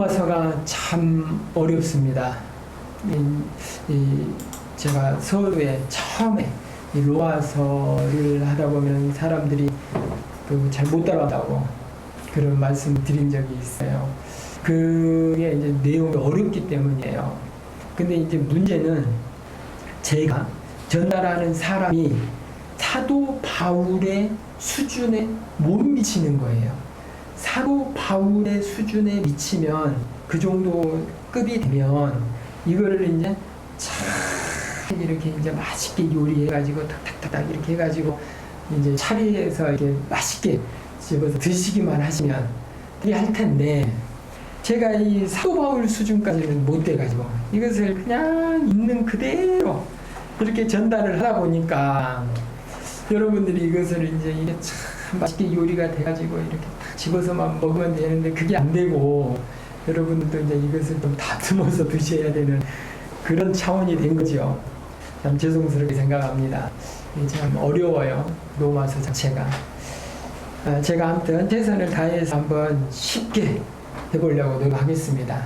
로마서가 참 어렵습니다. 제가 서울에 처음에 이 로마서를 하다 보면 사람들이 잘 못 따라간다고 그런 말씀 드린 적이 있어요. 그게 이제 내용이 어렵기 때문이에요. 근데 이제 문제는 제가 전달하는 사람이 사도 바울의 수준에 못 미치는 거예요. 사도 바울의 수준에 미치면 그 정도 급이 되면 이거를 이제 참 이렇게 이제 맛있게 요리해가지고 탁탁탁탁 이렇게 해가지고 이제 차리해서 이렇게 맛있게 집어서 드시기만 하시면 되게 할 텐데 제가 이 사도 바울 수준까지는 못 돼가지고 이것을 그냥 있는 그대로 이렇게 전달을 하다 보니까 여러분들이 이것을 이제 이게 참 맛있게 요리가 돼가지고 이렇게 딱 집어서만 먹으면 되는데 그게 안 되고 여러분들도 이제 이것을 좀 다듬어서 드셔야 되는 그런 차원이 된 거죠. 참 죄송스럽게 생각합니다. 참 어려워요. 로마서 자체가. 제가 아무튼 최선을 다해서 한번 쉽게 해보려고 노력하겠습니다.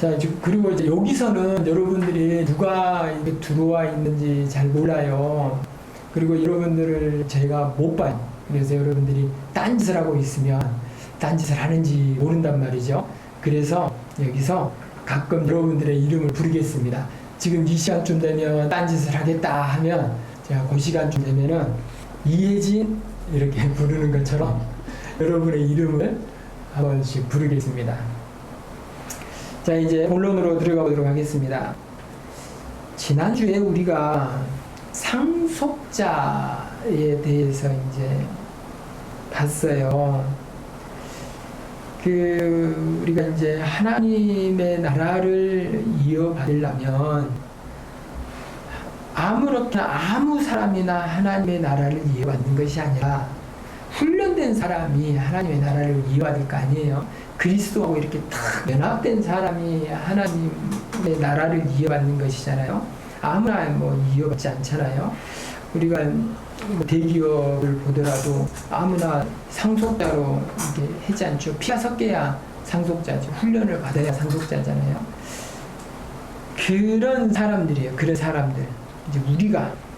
자, 그리고 이제 여기서는 여러분들이 누가 이게 들어와 있는지 잘 몰라요. 그리고 여러분들을 제가 못 봐요. 그래서 여러분들이 딴짓을 하고 있으면 딴짓을 하는지 모른단 말이죠. 그래서 여기서 가끔 여러분들의 이름을 부르겠습니다. 지금 이 시간쯤 되면 딴짓을 하겠다 하면 제가 그 시간쯤 되면은 이혜진 이렇게 부르는 것처럼 여러분의 이름을 한 번씩 부르겠습니다. 자, 이제 본론으로 들어가 보도록 하겠습니다. 지난주에 우리가 상속자에 대해서 이제 봤어요. 우리가 이제 하나님의 나라를 이어받으려면 아무렇게나 아무 사람이나 하나님의 나라를 이어받는 것이 아니라 훈련된 사람이 하나님의 나라를 이어받을 거 아니에요. 그리스도하고 이렇게 딱 연합된 사람이 하나님의 나라를 이어받는 것이잖아요. 아무나 이어받지 않잖아요. 우리가 대기업을 보더라도 아무나 상속자로 이렇게 하지 않죠. 피가 섞여야 상속자죠. 훈련을 받아야 상속자잖아요. 그런 사람들이에요. 그런 사람들. 이제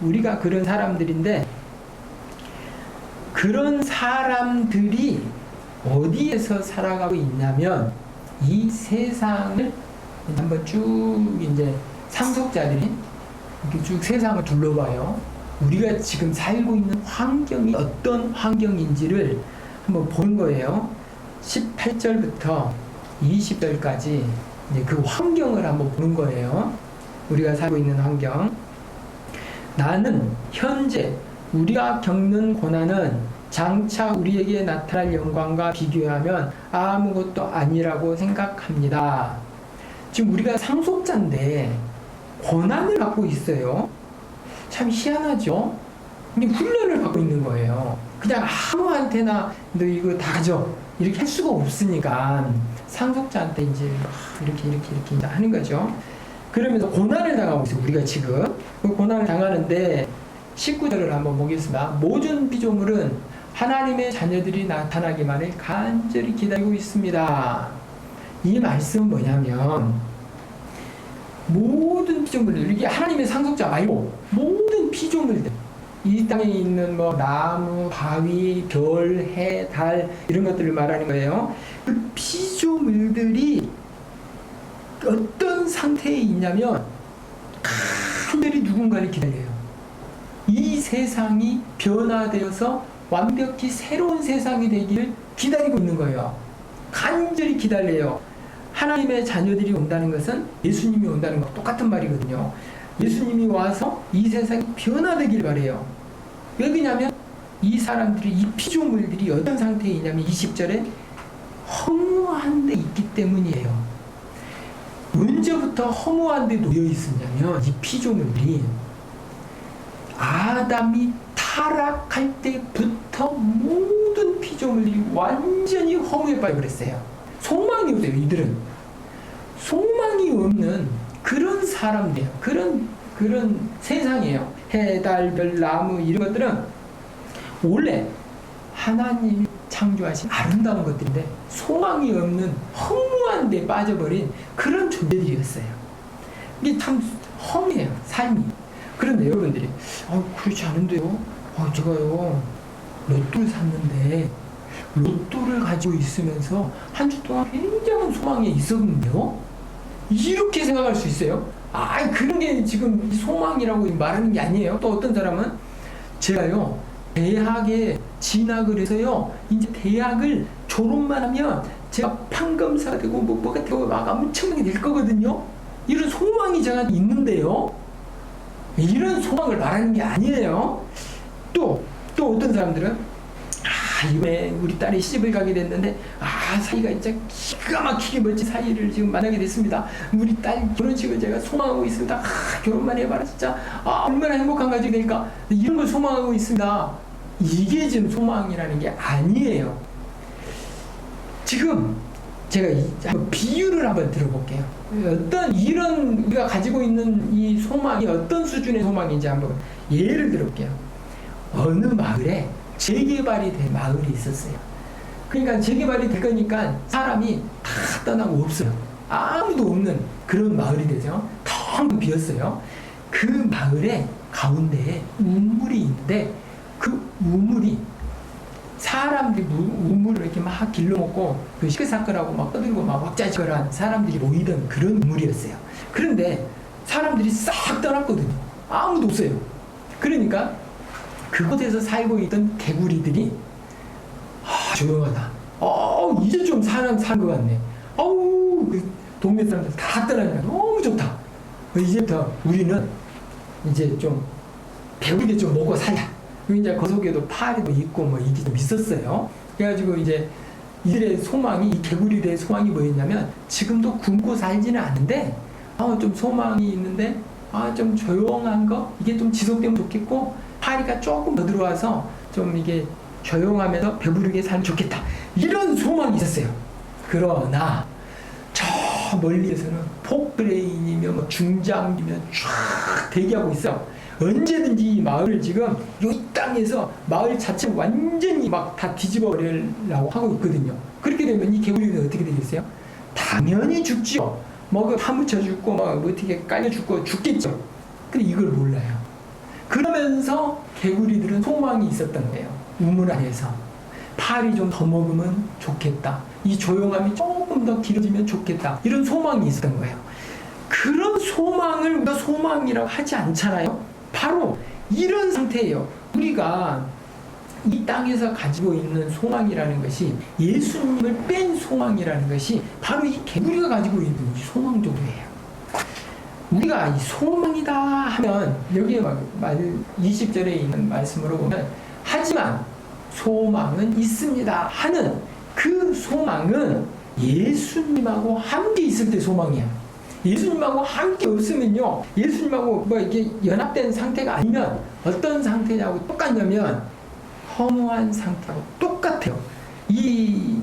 우리가 그런 사람들인데 그런 사람들이 어디에서 살아가고 있냐면 이 세상을 한번 쭉 이제 상속자들이 이렇게 쭉 세상을 둘러봐요. 우리가 지금 살고 있는 환경이 어떤 환경인지를 한번 보는 거예요. 18절부터 20절까지 이제 그 환경을 한번 보는 거예요. 우리가 살고 있는 환경. 나는 현재 우리가 겪는 고난은 장차 우리에게 나타날 영광과 비교하면 아무것도 아니라고 생각합니다. 지금 우리가 상속자인데 고난을 받고 있어요. 참 희한하죠? 근데 훈련을 받고 있는 거예요. 그냥 아무한테나 너 이거 다 가져 이렇게 할 수가 없으니까 상속자한테 이제 이렇게 하는 거죠. 그러면서 고난을 당하고 있어요. 우리가 지금 그 고난을 당하는데 19절을 한번 보겠습니다. 모든 피조물은 하나님의 자녀들이 나타나기만을 간절히 기다리고 있습니다. 이 말씀은 뭐냐면 모든 피조물들, 이게 하나님의 상속자 말고 모든 피조물들, 이 땅에 있는 나무, 바위, 별, 해, 달 이런 것들을 말하는 거예요. 그 피조물들이 어떤 상태에 있냐면 간절히 누군가를 기다려요. 이 세상이 변화되어서 완벽히 새로운 세상이 되기를 기다리고 있는 거예요. 간절히 기다려요. 하나님의 자녀들이 온다는 것은 예수님이 온다는 거 똑같은 말이거든요. 예수님이 와서 이 세상이 변화되길 바래요. 왜 그러냐면 이 사람들이, 이 피조물들이 어떤 상태에 있냐면 20절에 허무한 데 있기 때문이에요. 언제부터 허무한 데 놓여 있었냐면 이 피조물들이 아담이 타락할 때부터 모든 피조물들이 완전히 허무에 빠져버렸어요. 소망이 없어요. 이들은 소망이 없는 그런 사람들이에요. 그런 세상이에요. 해, 달, 별, 나무 이런 것들은 원래 하나님이 창조하신 아름다운 것들인데 소망이 없는 허무한 데 빠져버린 그런 존재들이었어요. 이게 참 허무해요, 삶이. 그런데 여러분들이 그렇지 않은데요. 제가요 로또를 샀는데 로또를 가지고 있으면서 한 주 동안 굉장한 소망이 있었는데요. 이렇게 생각할 수 있어요. 그런 게 지금 소망이라고 말하는 게 아니에요. 또 어떤 사람은 제가요 대학에 진학을 해서요 이제 대학을 졸업만 하면 제가 판검사가 되고 뭐가 되고 막 엄청나게 될 거거든요. 이런 소망이 제가 있는데요. 이런 소망을 말하는 게 아니에요. 또 어떤 사람들은 이번에 우리 딸이 시집을 가게 됐는데 사이가 진짜 기가 막히게 멋진 사이를 지금 만나게 됐습니다. 우리 딸 결혼식을 제가 소망하고 있습니다. 결혼만 해봐라 진짜 얼마나 행복한 가족이 될까, 이런 걸 소망하고 있습니다. 이게 지금 소망이라는 게 아니에요. 지금 제가 한번 비유를 한번 들어볼게요. 어떤 이런 우리가 가지고 있는 이 소망이 어떤 수준의 소망인지 한번 예를 들어볼게요. 어느 마을에 재개발이 된 마을이 있었어요. 그러니까 재개발이 될 거니까 사람이 다 떠나고 없어요. 아무도 없는 그런 마을이 되죠. 텅 비었어요. 그 마을의 가운데에 우물이 있는데 그 우물이 사람들이 우물을 이렇게 막 길러먹고 그 시끌시끌하고 막 떠들고 막 왁자지껄한 사람들이 모이던 그런 우물이었어요. 그런데 사람들이 싹 떠났거든요. 아무도 없어요. 그러니까 그곳에서 살고 있던 개구리들이 조용하다. 이제 좀 사람 산 것 같네. 그 동네 사람들 다 떠나니까 너무 좋다. 이제부터 우리는 이제 좀 배우게 좀 먹고 살자. 이제 그 속에도 파리도 있고 뭐 이게 좀 있었어요. 그래가지고 이제 이들의 소망이, 이 개구리들의 소망이 뭐였냐면 지금도 굶고 살지는 않는데 좀 소망이 있는데 좀 조용한 거 이게 좀 지속되면 좋겠고 파리가 조금 더 들어와서 좀 이게 조용하면서 배부르게 살면 좋겠다, 이런 소망이 있었어요. 그러나 저 멀리에서는 폭브레인이며 뭐 중장비며 쫙 대기하고 있어. 언제든지 이 마을을 지금 이 땅에서 마을 자체 완전히 막 다 뒤집어 버리려고 하고 있거든요. 그렇게 되면 이 개구리는 어떻게 되겠어요? 당연히 죽죠. 뭐 파묻혀 죽고 뭐 어떻게 깔려 죽고 죽겠죠. 근데 이걸 몰라요. 그러면서 개구리들은 소망이 있었던 거예요. 우물 안에서 파리 좀 더 먹으면 좋겠다, 이 조용함이 조금 더 길어지면 좋겠다, 이런 소망이 있었던 거예요. 그런 소망을 우리가 소망이라고 하지 않잖아요. 바로 이런 상태예요. 우리가 이 땅에서 가지고 있는 소망이라는 것이, 예수님을 뺀 소망이라는 것이 바로 이 개구리가 가지고 있는 이 소망 정도예요. 우리가 이 소망이다 하면 여기에 20절에 있는 말씀으로 보면 하지만 소망은 있습니다 하는 그 소망은 예수님하고 함께 있을 때 소망이야. 예수님하고 함께 없으면요, 예수님하고 이게 연합된 상태가 아니면 어떤 상태냐고 똑같냐면 허무한 상태하고 똑같아요. 이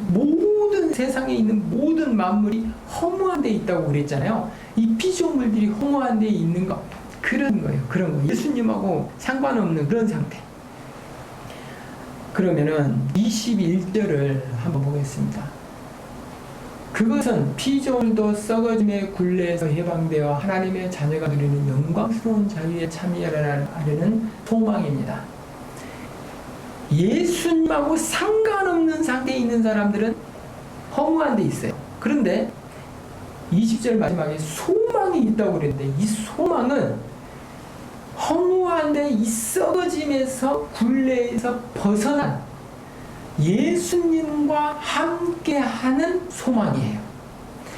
모든 세상에 있는 모든 만물이 허무한 데 있다고 그랬잖아요. 이 피조물들이 허무한 데 있는 거, 그런 거예요. 그런 거. 예수님하고 상관없는 그런 상태. 그러면은 21절을 한번 보겠습니다. 그것은 피조물도 썩어짐의 굴레에서 해방되어 하나님의 자녀가 누리는 영광스러운 자유에 참여하려는 소망입니다. 예수님하고 상관없는 상태에 있는 사람들은 허무한 데 있어요. 그런데 20절 마지막에 소망이 있다고 그랬는데 이 소망은 허무한데 이 썩어짐에서 굴레에서 벗어난 예수님과 함께하는 소망이에요.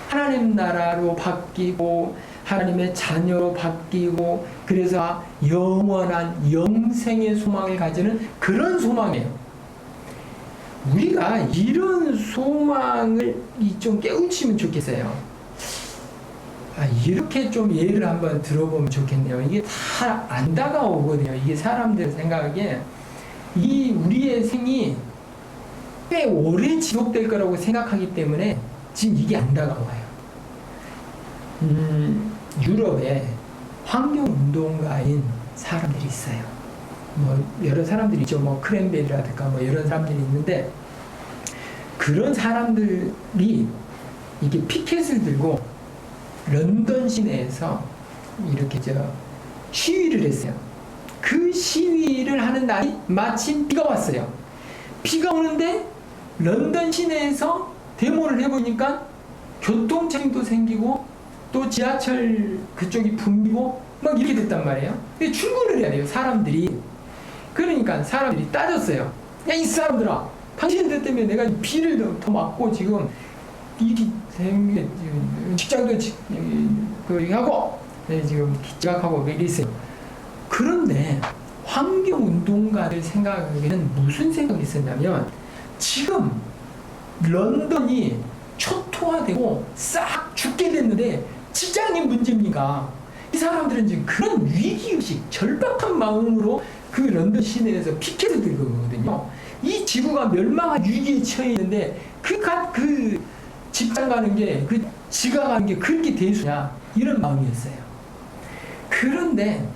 하나님 나라로 바뀌고 하나님의 자녀로 바뀌고 그래서 영원한 영생의 소망을 가지는 그런 소망이에요. 우리가 이런 소망을 좀 깨우치면 좋겠어요. 이렇게 좀 예를 한번 들어보면 좋겠네요. 이게 다 안 다가오거든요. 이게 사람들 생각에 이 우리의 생이 꽤 오래 지속될 거라고 생각하기 때문에 지금 이게 안 다가와요. 유럽에 환경운동가인 사람들이 있어요. 뭐 여러 사람들이 있죠. 뭐 크랜베리라든가 뭐 이런 사람들이 있는데 그런 사람들이 이게 피켓을 들고 런던 시내에서 이렇게 시위를 했어요. 그 시위를 하는 날이 마침 비가 왔어요. 비가 오는데 런던 시내에서 데모를 해보니까 교통체증도 생기고 또 지하철 그쪽이 붐비고 막 이렇게 됐단 말이에요. 출근을 해야 돼요, 사람들이. 그러니까 사람들이 따졌어요. 야, 이 사람들아, 당신들 때문에 내가 비를 더 맞고 지금 일이 생겨, 직장도 하고 지금 지각하고 이랬어요. 그런데 환경운동가들 생각에는 무슨 생각이 있었냐면 지금 런던이 초토화되고 싹 죽게 됐는데 직장인 문제입니까? 이 사람들은 지금 그런 위기의식, 절박한 마음으로 그 런던 시내에서 피켓을 들고 거거든요. 이 지구가 멸망한 위기에 처해 있는데 그 직장 가는 게, 그 지각하는 게 그렇게 대수냐, 이런 마음이었어요. 그런데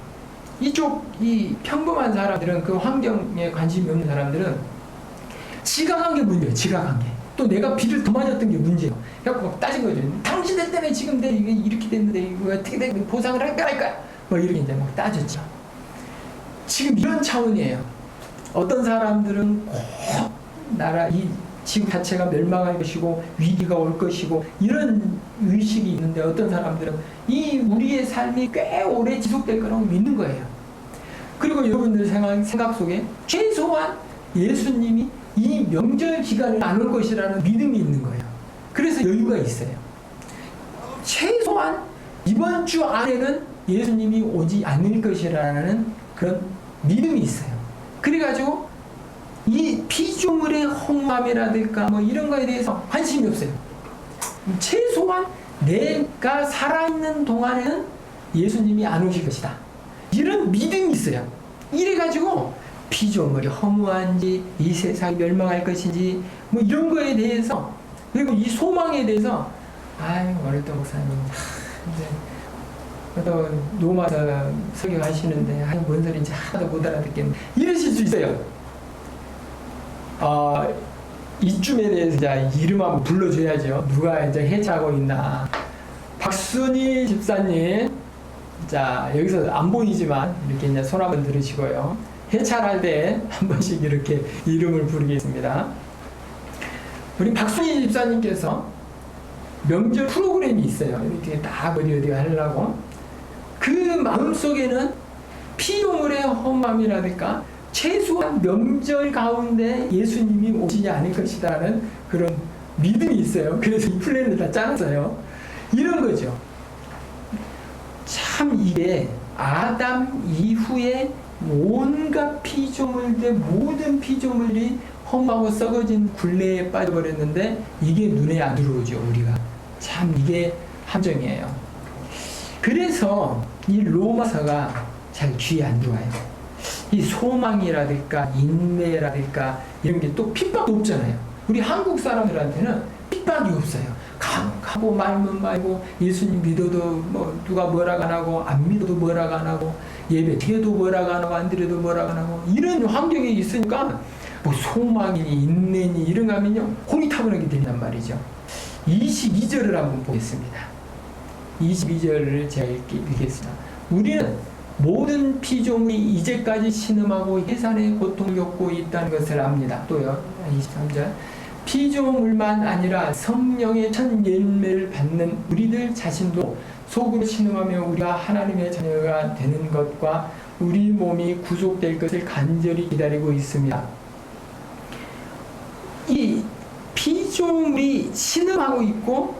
이 평범한 사람들은, 그 환경에 관심이 없는 사람들은 지각한 게 문제예요. 지각한 게. 또 내가 비를 더 맞았던 게 문제예요. 그래갖고 막 따진 거죠. 당신들 때문에 지금 내 이게 이렇게 됐는데 이거 어떻게 돼? 보상을 할까? 뭐 이렇게 이제 막 따졌죠. 지금 이런 차원이에요. 어떤 사람들은 꼭 이 지구 자체가 멸망할 것이고 위기가 올 것이고 이런 의식이 있는데, 어떤 사람들은 우리의 삶이 꽤 오래 지속될 거라고 믿는 거예요. 그리고 여러분들 생각 속에 최소한 예수님이 이 명절 기간에 안 올 것이라는 믿음이 있는 거예요. 그래서 여유가 있어요. 최소한 이번 주 안에는 예수님이 오지 않을 것이라는 그런 믿음이 있어요. 그래가지고 이 피조물의 허무함이라든가 뭐 이런 거에 대해서 관심이 없어요. 최소한 내가 살아있는 동안에는 예수님이 안 오실 것이다, 이런 믿음이 있어요. 이래가지고 피조물이 허무한지, 이 세상이 멸망할 것인지 뭐 이런 거에 대해서, 그리고 이 소망에 대해서 어릴 때 목사님 이제 또 노마서 설교하시는데 뭔 소리인지 하나도 못 알아듣겠네, 이러실 수 있어요. 이쯤에 대해서 이제 이름 한번 불러줘야죠. 누가 이제 해체하고 있나. 박순희 집사님, 자, 여기서 안 보이지만 이렇게 이제 손 한번 들으시고요. 해찰할 때 한 번씩 이렇게 이름을 부르겠습니다. 우리 박순희 집사님께서 명절 프로그램이 있어요. 이렇게 딱 어디 하려고. 그 마음속에는 피조물의 허무함이라든가 최소한 명절 가운데 예수님이 오시지 않을 것이라는 그런 믿음이 있어요. 그래서 이 플랜을 다 짜놨어요. 이런 거죠. 참 이게 아담 이후에 온갖 피조물들, 모든 피조물이 험하고 썩어진 굴레에 빠져버렸는데 이게 눈에 안 들어오죠. 우리가 참 이게 함정이에요. 그래서 이 로마서가 잘 귀에 안 들어와요. 이 소망이라든가 인내라든가 이런 게 또 핍박도 없잖아요. 우리 한국 사람들한테는 핍박이 없어요. 강하고 말면 말고, 예수님 믿어도 뭐 누가 뭐라고 안 하고, 안 믿어도 뭐라고 안 하고, 예배 드려도 뭐라고 안 하고, 안 드려도 뭐라고 안 하고, 이런 환경에 있으니까 뭐 소망이니 인내니 이런 거 하면요 호리타분하게 들린단 말이죠. 22절을 한번 보겠습니다. 22절을 제가 읽겠습니다. 우리는 모든 피조물이 이제까지 신음하고 해산의 고통을 겪고 있다는 것을 압니다. 또요, 23절. 피조물만 아니라 성령의 첫 열매를 받는 우리들 자신도 속으로 신음하며 우리가 하나님의 자녀가 되는 것과 우리 몸이 구속될 것을 간절히 기다리고 있습니다. 이 피조물이 신음하고 있고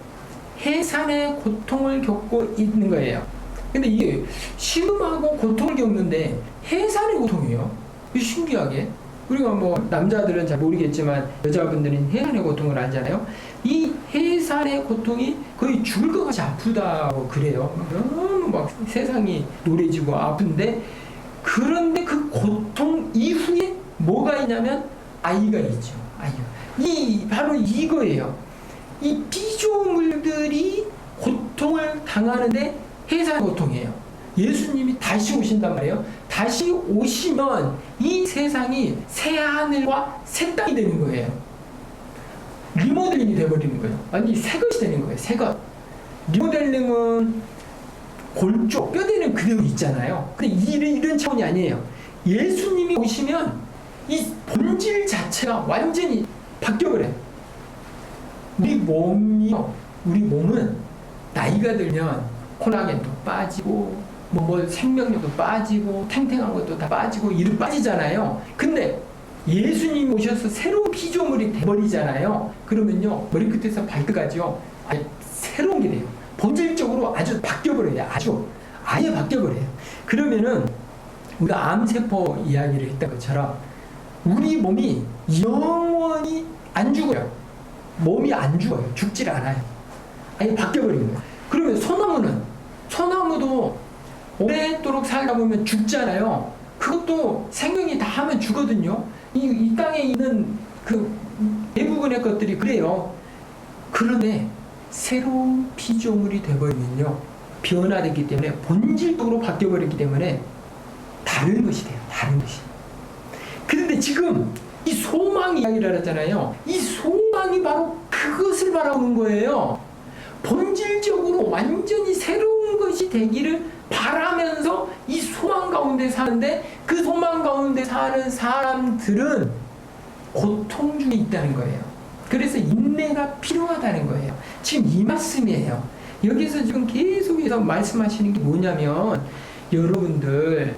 해산의 고통을 겪고 있는 거예요. 근데 이게 신음하고 고통을 겪는데 해산의 고통이에요. 신기하게. 우리가 뭐 남자들은 잘 모르겠지만 여자분들은 해산의 고통을 알잖아요. 이 해산의 고통이 거의 죽을 것 같이 아프다고 그래요. 너무 막 세상이 노래지고 아픈데, 그런데 그 고통 이후에 뭐가 있냐면 아이가 있죠. 아이가. 바로 이거예요. 이 피조물들이 고통을 당하는데 해산 고통이에요. 예수님이 다시 오신단 말이에요. 다시 오시면 이 세상이 새 하늘과 새 땅이 되는 거예요. 리모델링이 돼버리는 거예요. 아니, 새 것이 되는 거예요. 새 것. 리모델링은 골조, 뼈대는 그대로 있잖아요. 근데 이런 차원이 아니에요. 예수님이 오시면 이 본질 자체가 완전히 바뀌어버려요. 우리 몸은 나이가 들면 콜라겐도 빠지고 뭐 생명력도 빠지고 탱탱한 것도 다 빠지고 이렇게 빠지잖아요. 근데 예수님이 오셔서 새로운 피조물이 돼버리잖아요. 그러면요, 머리끝에서 발끝까지요, 새로운 게 돼요. 본질적으로 아주 바뀌어버려요. 아예 바뀌어버려요. 그러면은 우리가 암세포 이야기를 했던 것처럼 우리 몸이 영원히 안 죽어요. 몸이 안 죽어요. 죽질 않아요. 아예 바뀌어버리는 거예요. 그러면 소나무도 오랫도록 살다 보면 죽잖아요. 그것도 생명이 다 하면 죽거든요. 이 땅에 있는 그 대부분의 것들이 그래요. 그런데 새로운 피조물이 되어버리면요, 변화되기 때문에 본질적으로 바뀌어버리기 때문에 다른 것이 돼요. 다른 것이. 그런데 지금 이 소망 이야기를 하잖아요. 이 소망이 바로 그것을 바라보는 거예요. 본질적으로 완전히 새로운 것이 되기를 바라면서 이 소망 가운데 사는데, 그 소망 가운데 사는 사람들은 고통 중에 있다는 거예요. 그래서 인내가 필요하다는 거예요. 지금 이 말씀이에요. 여기서 지금 계속해서 말씀하시는 게 뭐냐면, 여러분들은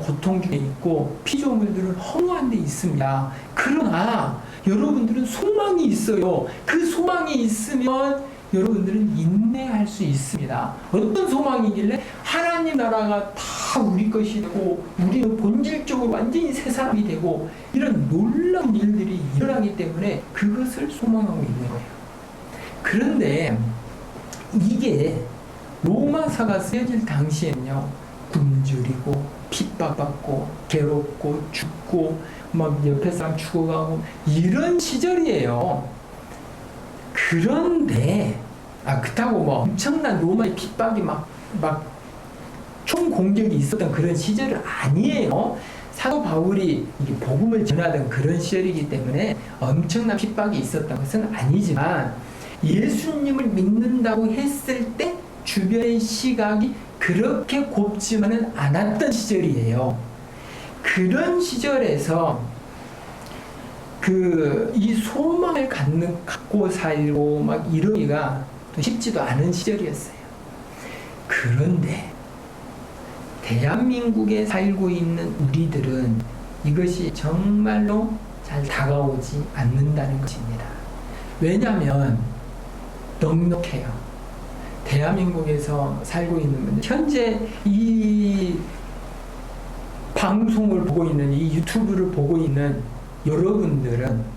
고통 중에 있고 피조물들은 허무한 데 있습니다. 그러나 여러분들은 소망이 있어요. 그 소망이 있으면 여러분들은 인내할 수 있습니다. 어떤 소망이길래? 하나님 나라가 다 우리 것이 되고 우리는 본질적으로 완전히 새 사람이 되고 이런 놀라운 일들이 일어나기 때문에 그것을 소망하고 있는 거예요. 그런데 이게 로마서가 쓰여질 당시에는요, 굶주리고 핍박받고 괴롭고 죽고 막 옆에 사람 죽어가고 이런 시절이에요. 그런데 그렇다고 뭐 엄청난 로마의 핍박이 막 총공격이 있었던 그런 시절은 아니에요. 사도 바울이 이게 복음을 전하던 그런 시절이기 때문에 엄청난 핍박이 있었던 것은 아니지만, 예수님을 믿는다고 했을 때 주변의 시각이 그렇게 곱지만은 않았던 시절이에요. 그런 시절에서 이 소망을 갖고 살고 막 이러기가 쉽지도 않은 시절이었어요. 그런데 대한민국에 살고 있는 우리들은 이것이 정말로 잘 다가오지 않는다는 것입니다. 왜냐하면 넉넉해요. 대한민국에서 살고 있는 분들, 현재 이 방송을 보고 있는, 이 유튜브를 보고 있는 여러분들은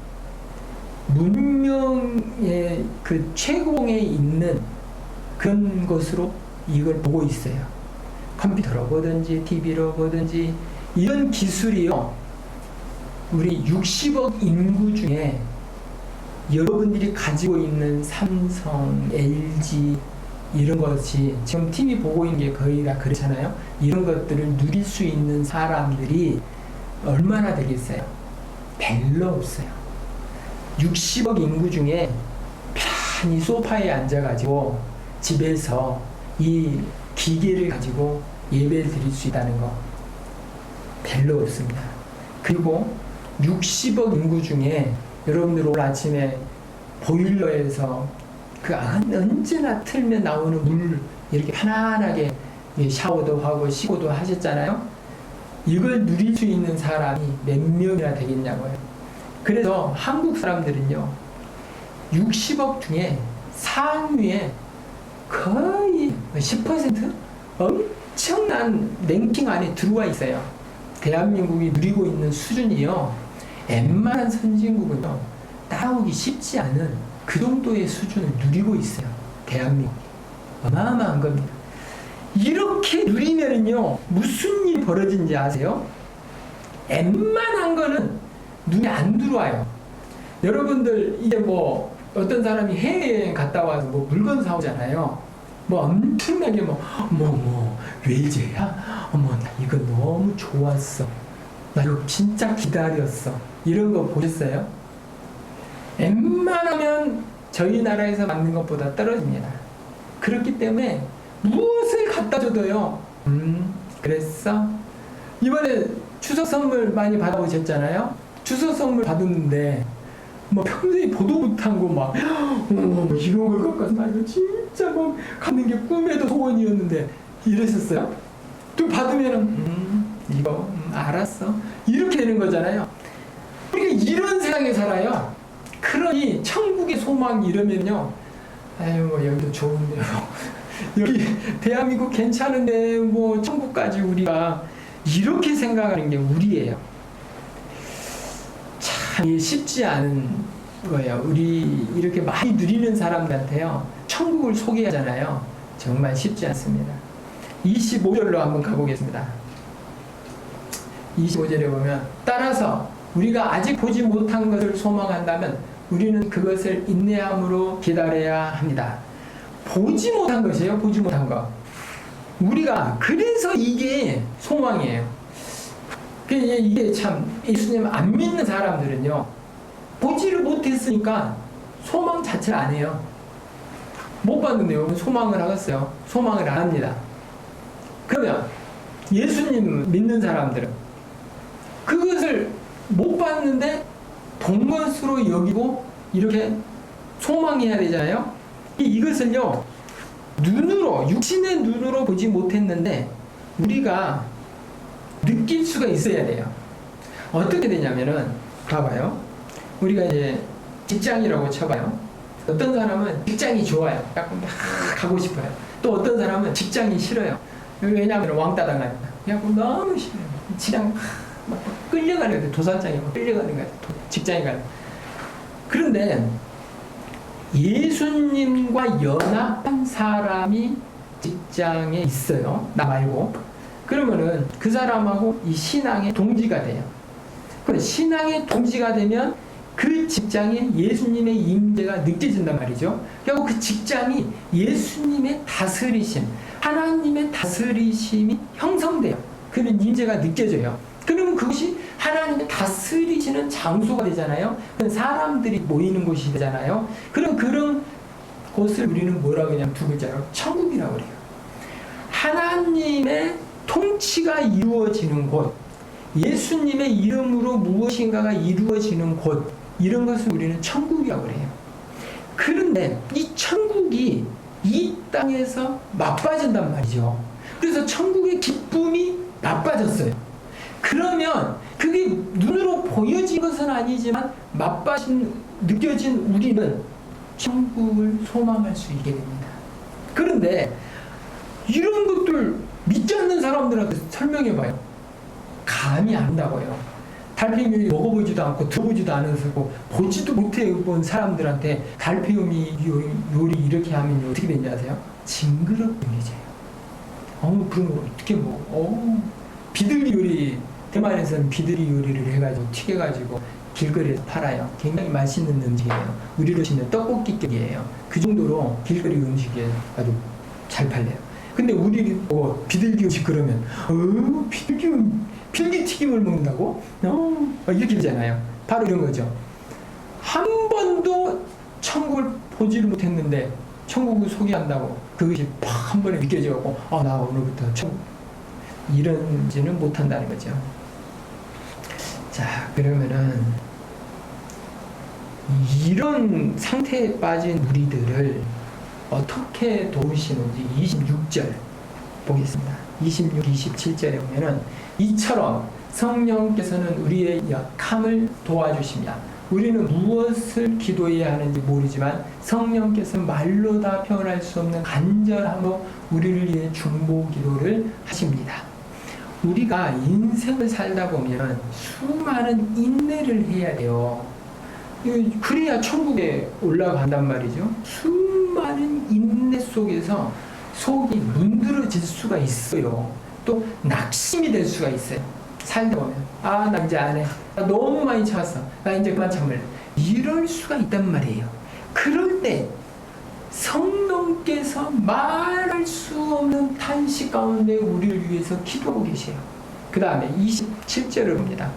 문명의 그 최고봉에 있는 그런 것으로 이걸 보고 있어요. 컴퓨터로 보든지 TV로 보든지 이런 기술이요, 우리 60억 인구 중에 여러분들이 가지고 있는 삼성, LG 이런 것이 지금 TV 보고 있는 게 거의 다 그렇잖아요. 이런 것들을 누릴 수 있는 사람들이 얼마나 되겠어요? 별로 없어요. 60억 인구 중에 편히 소파에 앉아가지고 집에서 이 기계를 가지고 예배를 드릴 수 있다는 거 별로 없습니다. 그리고 60억 인구 중에 여러분들 오늘 아침에 보일러에서 언제나 틀면 나오는 물 이렇게 편안하게 샤워도 하고 씻고도 하셨잖아요. 이걸 누릴 수 있는 사람이 몇 명이나 되겠냐고요. 그래서 한국 사람들은요, 60억 중에 상위에 거의 10% 엄청난 랭킹 안에 들어와 있어요. 대한민국이 누리고 있는 수준이요, 웬만한 선진국은요 따라오기 쉽지 않은 그 정도의 수준을 누리고 있어요. 대한민국이 어마어마한 겁니다. 이렇게 누리면은요 무슨 일이 벌어진지 아세요? 웬만한 거는 눈에 안 들어와요. 여러분들 이제 뭐 어떤 사람이 해외여행 갔다 와서 뭐 물건 사오잖아요. 뭐 엄청나게 외제야? 어머, 나 이거 너무 좋았어. 나 이거 진짜 기다렸어. 이런 거 보셨어요? 웬만하면 저희 나라에서 만든 것보다 떨어집니다. 그렇기 때문에 무엇을 갖다 줘도요. 그랬어? 이번에 추석 선물 많이 받아보셨잖아요? 추석 선물 받았는데 뭐 평소에 보도 못한 거 막 이런 걸 갖고 와서 나 이거 진짜 막 갖는 게 꿈에도 소원이었는데 이랬었어요? 또 받으면은 이거 알았어 이렇게 되는 거잖아요. 우리가 이런 세상에 살아요. 그러니 천국의 소망 이러면요, 아유 뭐 여기도 좋은데요, 여기 대한민국 괜찮은데 뭐 천국까지 우리가 이렇게 생각하는 게 우리예요. 참 쉽지 않은 거예요. 우리 이렇게 많이 누리는 사람들한테요 천국을 소개하잖아요. 정말 쉽지 않습니다. 25절로 한번 가보겠습니다. 25절에 보면, 따라서 우리가 아직 보지 못한 것을 소망한다면 우리는 그것을 인내함으로 기다려야 합니다. 보지 못한 것이에요. 보지 못한 것. 우리가 그래서 이게 소망이에요. 이게 참 예수님 안 믿는 사람들은요, 보지를 못했으니까 소망 자체를 안 해요. 못 봤는데요 소망을 하겠어요? 소망을 안 합니다. 그러면 예수님 믿는 사람들은 그것을 못 봤는데 본 것으로 여기고 이렇게 소망해야 되잖아요. 이것을요 눈으로, 육신의 눈으로 보지 못했는데 우리가 느낄 수가 있어야 돼요. 어떻게 되냐면은, 봐봐요. 우리가 이제 직장이라고 쳐봐요. 어떤 사람은 직장이 좋아요. 약간 막 가고 싶어요. 또 어떤 사람은 직장이 싫어요. 왜냐하면 왕따 당하니까. 그냥 너무 싫어요. 직장 막 끌려가는 거예요. 도산장에 끌려가는 거예요. 직장에 가는. 그런데 예수님과 연합한 사람이 직장에 있어요. 나 말고. 그러면은 그 사람하고 이 신앙의 동지가 돼요. 그럼 신앙의 동지가 되면 그 직장에 예수님의 임재가 느껴진단 말이죠. 그리고 그 직장이 예수님의 다스리심, 하나님의 다스리심이 형성돼요. 그런 임재가 느껴져요. 그러면 그것이 하나님의 다스리시는 장소가 되잖아요. 사람들이 모이는 곳이 되잖아요. 그럼 그런 곳을 우리는 뭐라고 하냐면 두 글자로 천국이라고 그래요. 하나님의 통치가 이루어지는 곳, 예수님의 이름으로 무엇인가가 이루어지는 곳, 이런 것을 우리는 천국이라고 그래요. 그런데 이 천국이 이 땅에서 맛봐진단 말이죠. 그래서 천국의 기쁨이 맛봐졌어요. 그러면 그게 눈으로 보여진 것은 아니지만 느껴진 우리는 천국을 소망할 수 있게 됩니다. 그런데 이런 것들 믿지 않는 사람들한테 설명해봐요. 감이 안 온다고요. 달팽이 먹어보지도 않고 들어보지도 않았고 보지도 못해본 사람들한테 달팽이 요리 이렇게 하면 어떻게 되는지 아세요? 징그럽게 해져요. 그런 거 어떻게 먹어? 비둘기 요리, 대만에서는 비둘기 요리를 해가지고 튀겨가지고 길거리에서 팔아요. 굉장히 맛있는 음식이에요. 우리로 치면 떡볶이격이에요. 그 정도로 길거리 음식이 아주 잘 팔려요. 근데 우리 비둘기 음식 그러면 필기튀김을 먹는다고? 이렇게 되잖아요. 바로 이런 거죠. 한 번도 천국을 보지를 못했는데 천국을 소개한다고 그것이 팍 한 번에 느껴져갖고 나 오늘부터 천국 이런지는 못한다는 거죠. 자, 그러면은 이런 상태에 빠진 우리들을 어떻게 도우시는지 26절 보겠습니다. 26, 27절에 보면은 이처럼 성령께서는 우리의 약함을 도와주시며 우리는 무엇을 기도해야 하는지 모르지만 성령께서는 말로 다 표현할 수 없는 간절함으로 우리를 위해 중보 기도를 하십니다. 우리가 인생을 살다 보면 수많은 인내를 해야 돼요. 그래야 천국에 올라간단 말이죠. 수많은 인내 속에서 속이 문드러질 수가 있어요. 또 낙심이 될 수가 있어요. 살다 보면 나 이제 안 해. 나 너무 많이 참았어. 나 이제 그만 참을래. 이럴 수가 있단 말이에요. 그럴 때 성령 주께서 말할 수 없는 탄식 가운데 우리를 위해서 기도하고 계세요. 그 다음에 27절을 봅니다.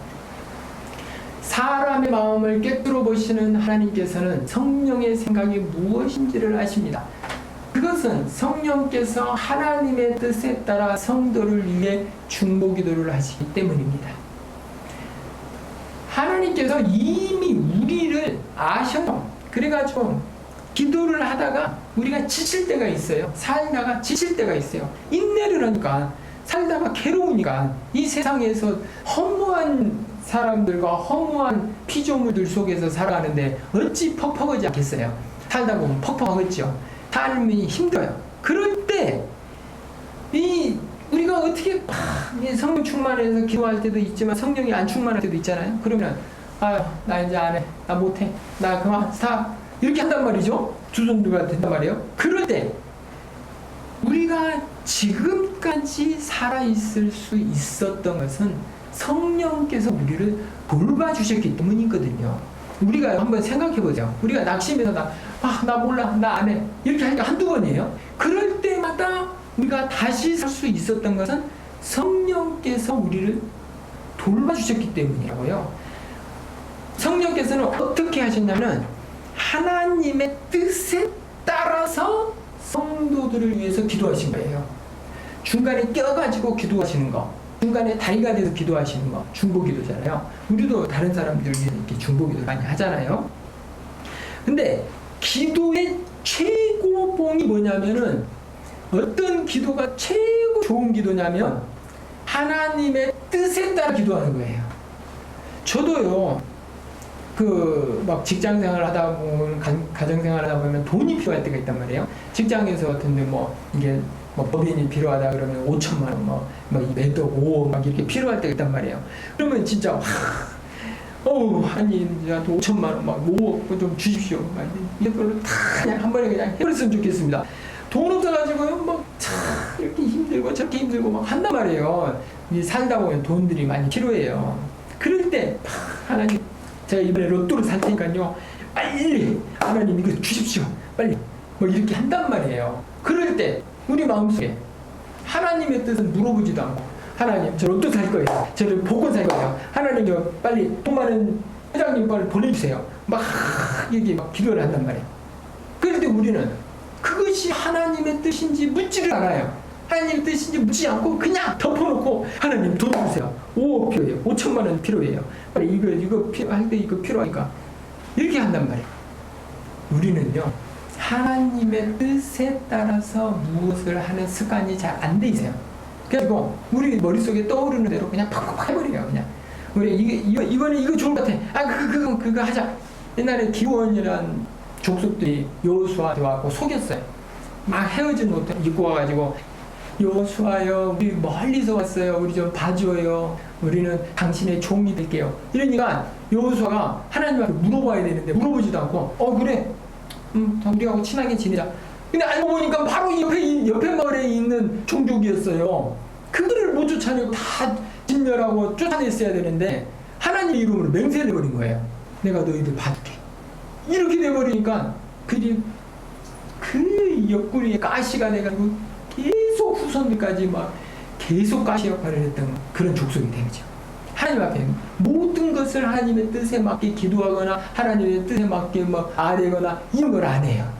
사람의 마음을 꿰뚫어 보시는 하나님께서는 성령의 생각이 무엇인지를 아십니다. 그것은 성령께서 하나님의 뜻에 따라 성도를 위해 중보기도를 하시기 때문입니다. 하나님께서 이미 우리를 아셔요. 그래가지고 기도를 하다가 우리가 지칠 때가 있어요. 살다가 지칠 때가 있어요. 인내를 하니까, 살다가 괴로우니까, 이 세상에서 허무한 사람들과 허무한 피조물들 속에서 살아가는데 어찌 퍽퍽하지 않겠어요? 살다 보면 퍽퍽하겠죠. 삶이 힘들어요. 그럴 때 우리가 어떻게 성령 충만해서 기도할 때도 있지만 성령이 안 충만할 때도 있잖아요. 그러면 나 이제 안 해, 나 못해, 나 그만 스탑 이렇게 한단 말이죠. 주전부가 된단 말이에요. 그럴 때 우리가 지금까지 살아있을 수 있었던 것은 성령께서 우리를 돌봐주셨기 때문이거든요. 우리가 한번 생각해보죠. 우리가 낙심해서 나 몰라, 나 안 해 이렇게 하니까 한두 번이에요. 그럴 때마다 우리가 다시 살 수 있었던 것은 성령께서 우리를 돌봐주셨기 때문이라고요. 성령께서는 어떻게 하셨냐면 하나님의 뜻에 따라서 성도들을 위해서 기도하신 거예요. 중간에 껴가지고 기도하시는 거, 중간에 다리가 돼서 기도하시는 거, 중보기도잖아요. 우리도 다른 사람들 위해 이렇게 중보기도 많이 하잖아요. 근데 기도의 최고봉이 뭐냐면은, 어떤 기도가 최고 좋은 기도냐면 하나님의 뜻에 따라 기도하는 거예요. 저도요, 막 직장 생활 하다 보면, 가정 생활 하다 보면 돈이 필요할 때가 있단 말이에요. 직장에서 같은데 이게 법인이 필요하다 그러면 5천만 원, 매덕 5억 막 이렇게 필요할 때가 있단 말이에요. 그러면 진짜 아니 저한테 5천만 원, 5억 좀 주십시오. 이걸로 다 그냥 한 번에 그냥 해버렸으면 좋겠습니다. 돈 없어가지고요, 이렇게 힘들고 저렇게 힘들고 막 한단 말이에요. 살다 보면 돈들이 많이 필요해요. 그럴 때 하나님, 제가 이번에 로또를 살 테니까요, 빨리 하나님 이거 주십시오, 빨리 이렇게 한단 말이에요. 그럴 때 우리 마음속에 하나님의 뜻은 물어보지도 않고, 하나님 저 로또 살 거예요, 저를 복권 살 거예요, 하나님 빨리 돈 많은 회장님 빨리 보내주세요, 이렇게 기도를 한단 말이에요. 그럴 때 우리는 그것이 하나님의 뜻인지 묻지를 않아요. 하나님의 뜻인지 묻지 않고 그냥 덮어놓고, 하나님 돈 주세요, 5억 필요해요, 5천만 원 필요해요, 빨리 이거 필요할 때 이거 필요하니까, 이렇게 한단 말이에요. 우리는요, 하나님의 뜻에 따라서 무엇을 하는 습관이 잘 안 돼 있어요. 그래서 우리 머릿속에 떠오르는 대로 그냥 팍팍 해버려요. 그냥 우리 이번에 이거 좋을 것 같아, 그거 하자. 옛날에 기원이란 족속들이 여호수아한테 와서 속였어요. 막 헤어진 옷 입고 와가지고, 여호수아여, 우리 멀리서 왔어요, 우리 좀 봐줘요, 우리는 당신의 종이 될게요. 이러니까 여호수아가 하나님한테 물어봐야 되는데 물어보지도 않고, 그래, 우리하고 친하게 지내자. 근데 알고 보니까 바로 옆에 마을에 있는 종족이었어요. 그들을 못 쫓아내고 다 진멸하고 쫓아냈어야 되는데 하나님 이름으로 맹세를 해버린 거예요. 내가 너희들 봐줄게. 이렇게 돼버리니까 그들이 그 옆구리에 가시가 돼가지고 계속 후손들까지 계속 가시 역할을 했던 그런 족속이 되죠. 하나님 앞에 모든 것을 하나님의 뜻에 맞게 기도하거나 하나님의 뜻에 맞게 아뢰거나 이런 걸 안 해요.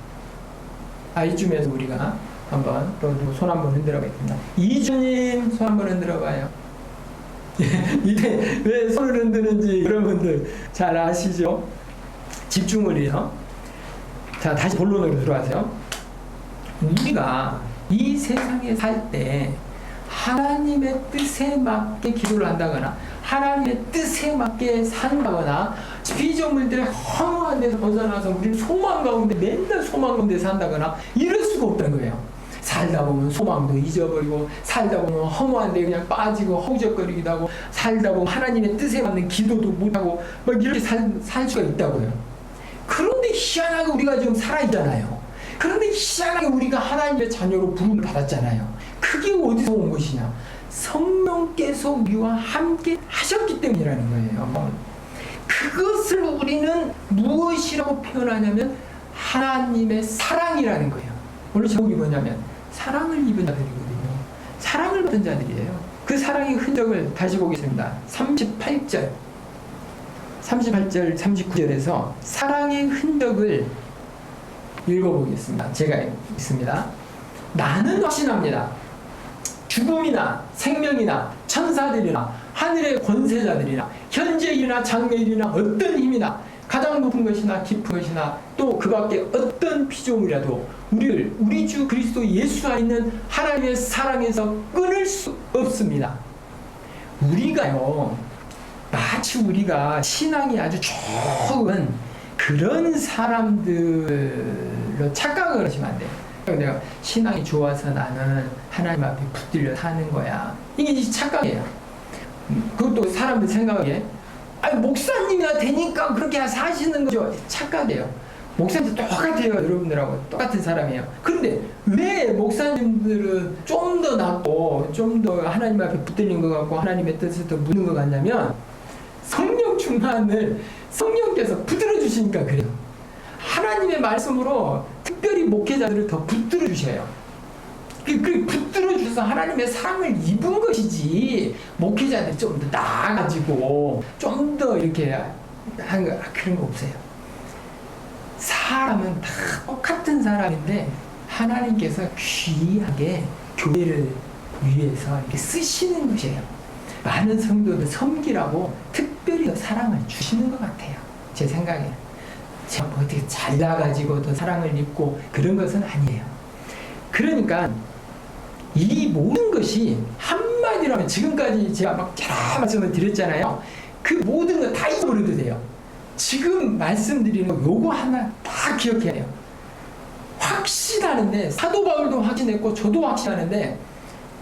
이쯤에서 우리가 한번 또 손 한번 흔들어 보겠습니다. 이주님 손 한번 흔들어 봐요. 이게 왜 손을 흔드는지 여러분들 잘 아시죠? 집중을 해요. 자, 다시 본론으로 들어가세요. 우리가 이 세상에 살 때 하나님의 뜻에 맞게 기도를 한다거나 하나님의 뜻에 맞게 산다거나 피조물들의 허무한 데서 벗어나서 우리는 소망 가운데, 맨날 소망 가운데 산다거나 이럴 수가 없다는 거예요. 살다 보면 소망도 잊어버리고, 살다 보면 허무한 데 그냥 빠지고 허우적거리기도 하고, 살다 보면 하나님의 뜻에 맞는 기도도 못하고 이렇게 살 수가 있다고요. 그런데 희한하게 우리가 지금 살아있잖아요. 그런데 희한하게 우리가 하나님의 자녀로 부름을 받았잖아요. 그게 어디서 온 것이냐? 성령께서 우리와 함께 하셨기 때문이라는 거예요. 그것을 우리는 무엇이라고 표현하냐면 하나님의 사랑이라는 거예요. 오늘 제목이 뭐냐면 사랑을 입은 자들이거든요. 사랑을 받은 자들이에요. 그 사랑의 흔적을 다시 보겠습니다. 38절, 39절에서 사랑의 흔적을 읽어보겠습니다. 제가 있습니다. 나는 확신합니다. 죽음이나 생명이나 천사들이나 하늘의 권세자들이나 현재일이나 장래일이나 어떤 힘이나 가장 높은 것이나 깊은 것이나 또 그 밖에 어떤 피조물이라도 우리를 우리 주 그리스도 예수 안에 있는 하나님의 사랑에서 끊을 수 없습니다. 우리가요, 마치 우리가 신앙이 아주 좋은 그런 사람들로 착각을 하시면 안 돼요. 내가 신앙이 좋아서 나는 하나님 앞에 붙들려 사는 거야. 이게 착각이에요. 그것도 사람들 생각에 목사님이나 되니까 그렇게 사시는 거죠. 착각이에요. 목사님도 똑같아요. 여러분들하고 똑같은 사람이에요. 그런데 왜 목사님들은 좀 더 낫고 좀 더 하나님 앞에 붙들린 것 같고 하나님의 뜻을 더 묻는 것 같냐면 성령 충만을 성령께서 붙들어 주시니까 그래요. 하나님의 말씀으로 특별히 목회자들을 더 붙들어 주셔요. 그 붙들어 주셔서 하나님의 사랑을 입은 것이지 목회자들이 좀 더 나아가지고 좀 더 이렇게 하는 거 그런 거 없어요. 사람은 다 똑같은 사람인데 하나님께서 귀하게 교회를 위해서 이렇게 쓰시는 것이에요. 많은 성도들 섬기라고 특별히 더 사랑을 주시는 것 같아요. 제 생각에는. 제가 뭐 어떻게 잘나가지고 더 사랑을 입고 그런 것은 아니에요. 그러니까 이 모든 것이 한마디로 하면 지금까지 제가 막 여러 말씀을 드렸잖아요. 그 모든 거 다 잊어버려도 돼요. 지금 말씀드리는 거 요거 하나 다 기억해야 돼요. 확신하는데 사도 바울도 확신했고 저도 확신하는데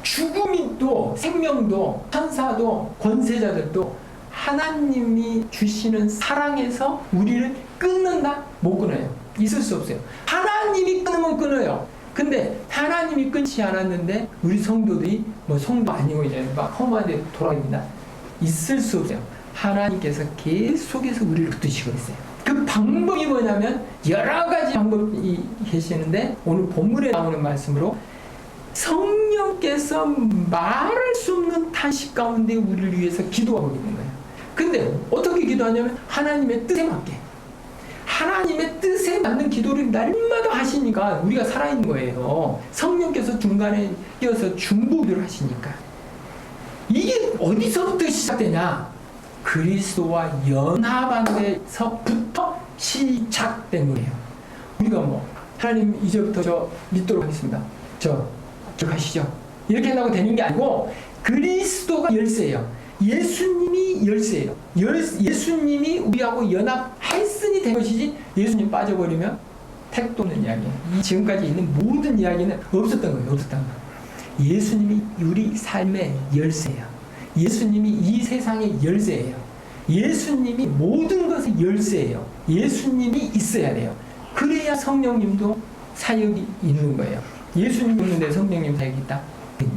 죽음도 생명도 천사도 권세자들도 하나님이 주시는 사랑에서 우리를 끊는다? 못 끊어요. 있을 수 없어요. 하나님이 끊으면 끊어요. 근데 하나님이 끊지 않았는데 우리 성도들이 뭐 성도 아니고 이제 막 험한데 돌아갑니다. 있을 수 없어요. 하나님께서 계속해서 우리를 붙드시고 있어요. 그 방법이 뭐냐면 여러 가지 방법이 계시는데 오늘 본문에 나오는 말씀으로 성령께서 말할 수 없는 탄식 가운데 우리를 위해서 기도하고 있는 거예요. 근데 어떻게 기도하냐면 하나님의 뜻에 맞게 하나님의 뜻에 맞는 기도를 날마다 하시니까 우리가 살아있는 거예요. 성령께서 중간에 끼어서 중보기도를 하시니까. 이게 어디서부터 시작되냐? 그리스도와 연합한 데서부터 시작된 거예요. 우리가 뭐 하나님 이제부터 저 믿도록 하겠습니다. 저 가시죠. 이렇게 하고 되는 게 아니고 그리스도가 열쇠예요. 예수님이 열쇠예요. 예수님이 우리하고 연합했으니 된 것이지 예수님 빠져버리면 택도 없는 이야기예요. 지금까지 있는 모든 이야기는 없었던 거예요. 없었던 거. 예수님이 우리 삶의 열쇠예요. 예수님이 이 세상의 열쇠예요. 예수님이 모든 것의 열쇠예요. 예수님이 있어야 돼요. 그래야 성령님도 사역이 있는 거예요. 예수님 없는데 성령님 사역이 있다?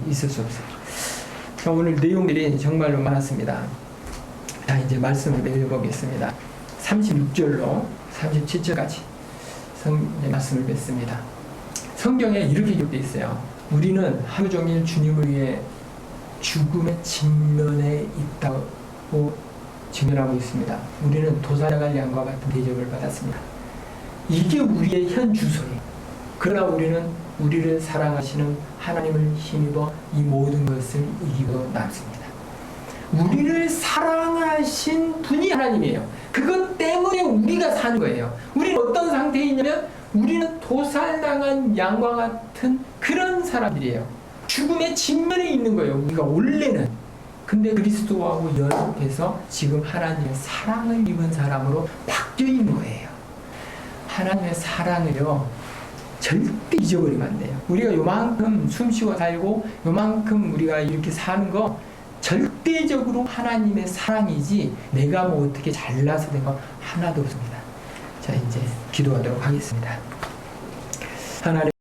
있을 수 없어요. 오늘 내용들이 정말로 많았습니다. 자, 이제 말씀을 읽어보겠습니다. 36절로 37절까지 말씀을 맺습니다. 성경에 이렇게 기록되어 있어요. 우리는 하루 종일 주님을 위해 죽음의 직면에 있다고 직면하고 있습니다. 우리는 도살자갈 양과 같은 대접을 받았습니다. 이게 우리의 현 주소예요. 그러나 우리는 우리를 사랑하시는 하나님을 힘입어 이 모든 것을 이기고 남습니다. 우리를 사랑하신 분이 하나님이에요. 그것 때문에 우리가 사는 거예요. 우리는 어떤 상태에 있냐면 우리는 도살당한 양과 같은 그런 사람들이에요. 죽음의 직면에 있는 거예요. 우리가 원래는. 근데 그리스도하고 연합해서 지금 하나님의 사랑을 입은 사람으로 바뀌어 있는 거예요. 하나님의 사랑을요 절대 잊어버리면 안 돼요. 우리가 요만큼 숨쉬고 살고 요만큼 우리가 이렇게 사는 거 절대적으로 하나님의 사랑이지 내가 뭐 어떻게 잘나서 된 거 하나도 없습니다. 자, 이제 기도하도록 하겠습니다. 하나님